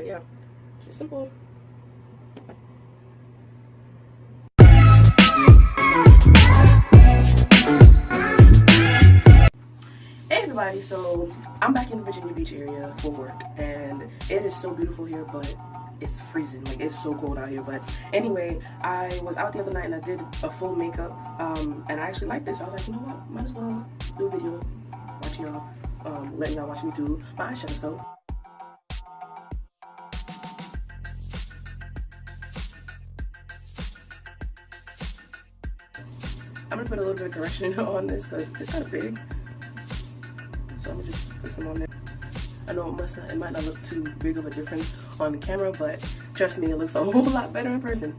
But yeah, just simple. Hey everybody, so I'm back in the Virginia Beach area for work, and it is so beautiful here, but it's freezing. Like, it's so cold out here. But anyway, I was out the other night and I did a full makeup, and I actually liked it, so I was like, you know what, might as well do a video watching y'all, letting y'all watch me do my eyeshadow. So I'm gonna put a little bit of correction on this because it's kind of big. So I'm gonna just put some on there. I know it might not look too big of a difference on the camera, but trust me, it looks a whole lot better in person.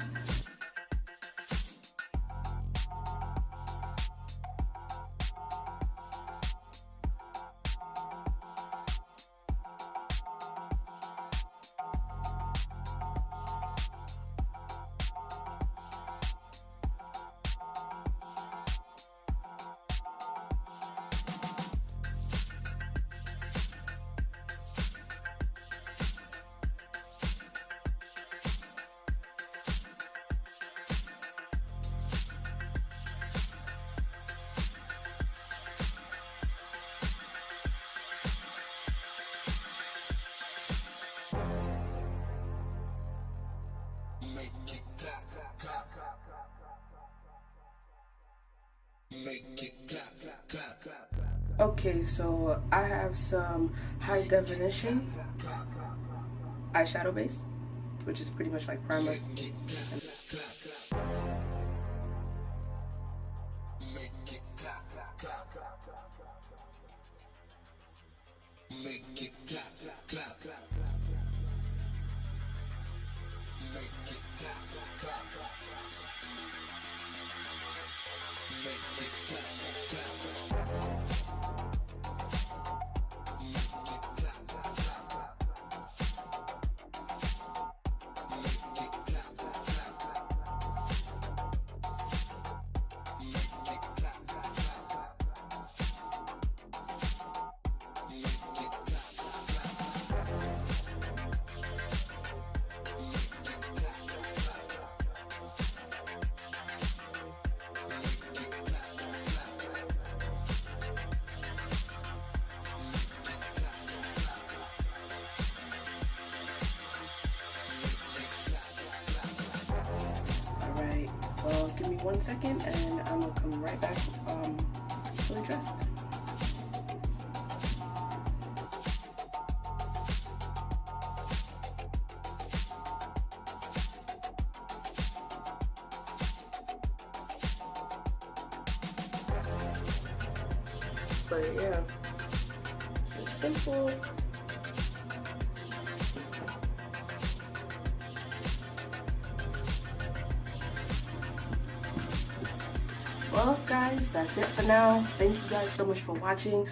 Okay, so I have some high definition eyeshadow base, which is pretty much like primer. Well, give me 1 second and I'm gonna come right back fully dressed. But yeah, it's simple. Well guys, that's it for now. Thank you guys so much for watching.